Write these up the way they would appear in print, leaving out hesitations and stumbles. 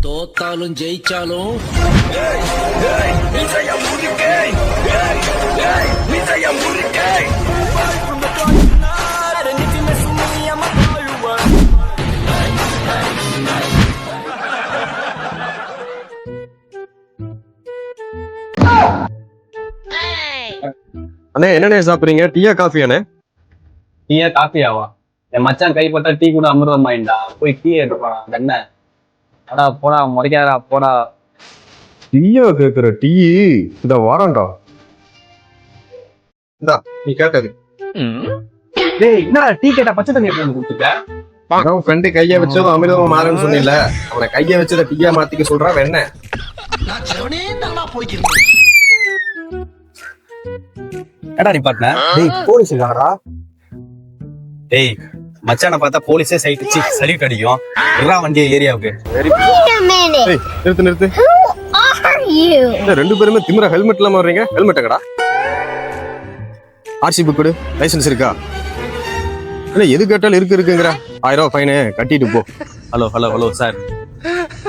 தோத்தாலும் ஜெயிச்சாலும் அண்ணே என்னண்ணே சாப்பிடுறீங்க? டீயா காஃபியாண்ணே? டீயா காஃபியாவா? என் மச்சான் கைப்பட்டா டீ கூட அமிர்தமாயிண்டா. போய் டீ எடுப்பான். என்ன அடா போடா, முறைக்காரா போடா. டீயா கேக்குற? டீ இந்த வாரண்டா. இந்தா நீ கேட்டது. டேய் என்னடா டீ கேட்டா பச்சை தண்ணி எடுத்து கொடுத்துட்ட? அவன் ஃப்ரெண்டு கைய வச்சதும் அமிர்தமா மாறுன்னு சொன்னில, அவனை கைய வச்சத டீயா மாத்திக்க சொல்றான் என்ன? ஏடா நீ பாட்ன? டேய் போலீஸ் இருக்காங்கடா. டேய் மச்சான பார்த்தா போலீஸே சைட்டுச்சு சல்யூட் அடிக்கும். விட்றா வண்டியை ஏரியாவுக்கு. ஏய் நிறுத்து. ரெண்டு பேருமே திமிரா ஹெல்மெட் இல்லாம வர்றீங்க. ஹெல்மெட் எங்கடா? ஆர்சி புக் கொடு. லைசன்ஸ் இருக்கா? இல்ல எது கேட்டாலும் இருக்குங்கிற. 1000 ரூபாய் ஃபைனு கட்டிட்டு போ. ஹலோ சார்,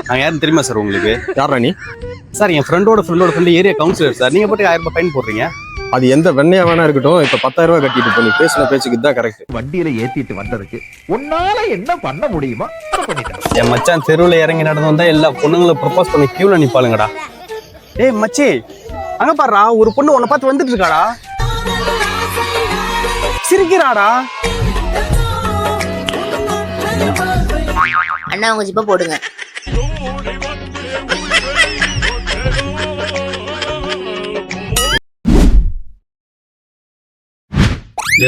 நான் யாருன்னு தெரியுமா சார் உங்களுக்கு? யாரா நீ? சார் என் ஃப்ரெண்டோட ஃப்ரெண்டு ஏரியா கவுன்சிலர் சார். நீங்க போட்டு 1000 ரூபாய் ஃபைன் போடுறீங்க. அது எந்த வெண்ணையா வேணா இருக்கட்டும், இப்ப 10,000 ரூபாய் கட்டிட்டு போ. நீ பேசின பேச்சுக்கு தான் கரெக்ட். வண்டியில ஏத்திட்டு வந்ததுக்கு உன்னால என்ன பண்ண முடியுமா? என் மச்சான் தெருவுல இறங்கி நடந்து வந்தா எல்லா பொண்ணுங்களும் ப்ரொபோஸ் பண்ணி கியூல நிப்பாளுங்கடா. ஏய் மச்சி, அங்க பாருடா, ஒரு பொண்ணு உன்னை பார்த்து வந்துட்டு இருக்காடா. சிரிக்கிறாடா. அண்ணா உங்க ஜிப்ப போடுங்க.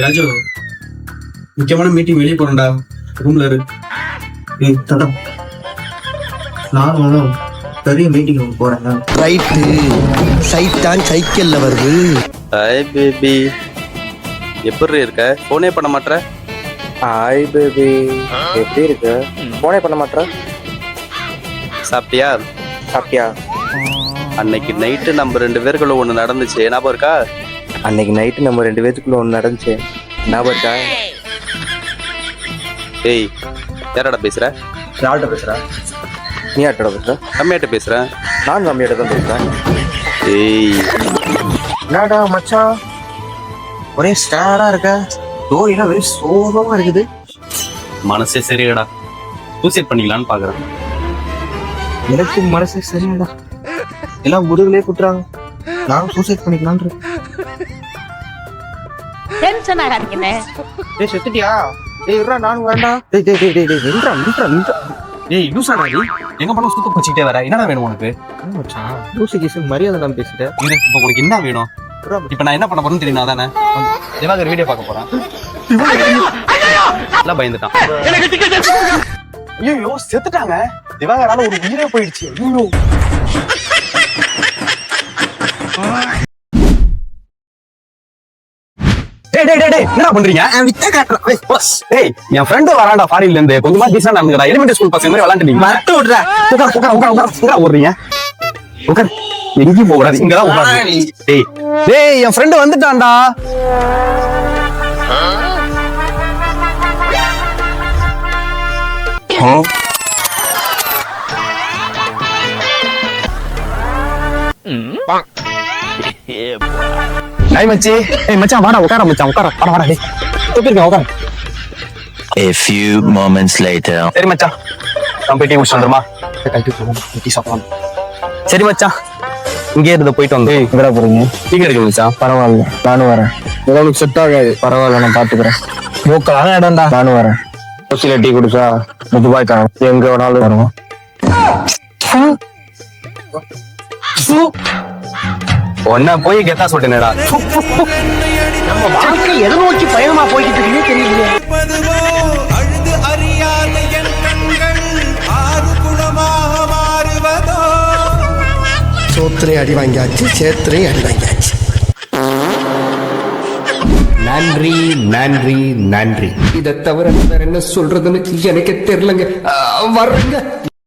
ராஜு, முக்கியமான மீட்டிங் வெளியே போறேன்டா. ரூம்ல இரு. தடம் நானும் பெரிய மீட்டிங் போறேன். ரைட்டு சைட்டான் சைக்கிள்ல வருது. ஹாய் பேபி, எப்படி இருக்க? போனே பண்ண மாட்டற? ஹாய் பேபி, எப்படி இருக்க? போனே பண்ண மாட்டற? சாப்பிட்டியா? சாப்பிட்டியா? அன்னைக்கு நைட்டு நம்ம 2 பேருக்குள்ள ஒண்ணு நடந்துச்சு, ஞாபகம் இருக்கா? அன்னைக்கு நைட்டு நம்ம 2 பேத்துக்குள்ள ஒன்று நடந்துச்சு, ஞாபகம் இருக்கா? ஏய் யாரடா பேசுற? யார்கிட்ட பேசுற? நீ யார்கிட்ட பேசுற? கம்மியாட்ட பேசுறேன். நான் கம்மியாட்ட தான் பேசுறேன். ஏய் என்னடா மச்சான் ஒரே ஸ்டாரா இருக்க? தோழிலாம் வெறும் சோகமா இருக்குது. மனசே சரியாடா, சூசைட் பண்ணிக்கலான்னு பாக்குறேன். எனக்கு மனசே சரியாடா, எல்லாம் முதுகுலே குட்டுறாங்க. நானும் சூசைட் பண்ணிக்கலான். டென்ஷன் ஆகாதீங்கண்ணே. டேய் செத்துட்டியா? டேய் இருடா நானும் வரேன்டா. டேய் நின்றா. ஏய் லூசாடா நீ, எங்க போனா சுத்த போச்சிட்டே வர. என்னடா வேணும் உனக்கு? மச்சான் லூசு கேஸ் மரியாதை நான் பேசிட்டேன். இப்போ உனக்கு என்ன வேணும்? இப்ப நான் என்ன பண்ண போறேன்னு தெரியும். அதானே திவாகர் வீடியோ பார்க்க போறேன். எல்லாம் பயந்துட்டான். ஐயோ செத்துட்டாங்க. திவாகரால ஒரு உயிரே போயிடுச்சு. ஐயோ என்ன பண்றீங்க? என் ஃப்ரெண்டு வராண்டா ஃபாரின்ல இருந்து. கொஞ்சமா டீசன்ட் நடந்துடா. எலிமெண்டரி ஸ்கூல் பசங்க மாதிரி விளையாண்டுட்டீங்க. மறந்து விடுற. ஓடுறீங்க. உட்கார், எங்கேயும் போக கூடாது, இங்கதான் உட்காரு. டேய் என் ஃப்ரெண்டு வந்துட்டான்டா. டேய் மச்சி, மச்சான் வாடா உட்கார. மச்சான் உட்கார. வாடா டேய். எப்படி உட்கார. A few moments later. சரி மச்சான், கம்பெனி முடிச்சு வந்துருமா? சரி மச்சான், இங்கே இருந்து போயிட்டு வந்து எங்கடா போறீங்க? டீ கிடைக்கும் மச்சான். பரவாயில்ல நானும் வரேன். உங்களுக்கு செட் ஆகாது. பரவாயில்ல நான் பாத்துக்கிறேன். மூக்கலான இடம்டா. நானும் வரேன். கொச்சில டீ குடிச்சா ரூபாய் தரோம். எங்க வேணாலும் வருவோம். ஒன்னா போய் கெத்தா சொல்லிட்டேனடா. நம்ம வாழ்க்கை எதை நோக்கி பயணமா போய்கிட்டு இருக்குன்னே தெரியலையே. அழுது அறியாத என் கண்கள் ஆறு குளமாக மாறுவதோ. சோத்திரை அடி வாங்கியாச்சு, சேத்திரை அடி வாங்கியாச்சு. நன்றி நன்றி நன்றி. இதை தவிர வேற என்ன சொல்றதுன்னு எனக்கு தெரியலங்க. வர்றேங்க.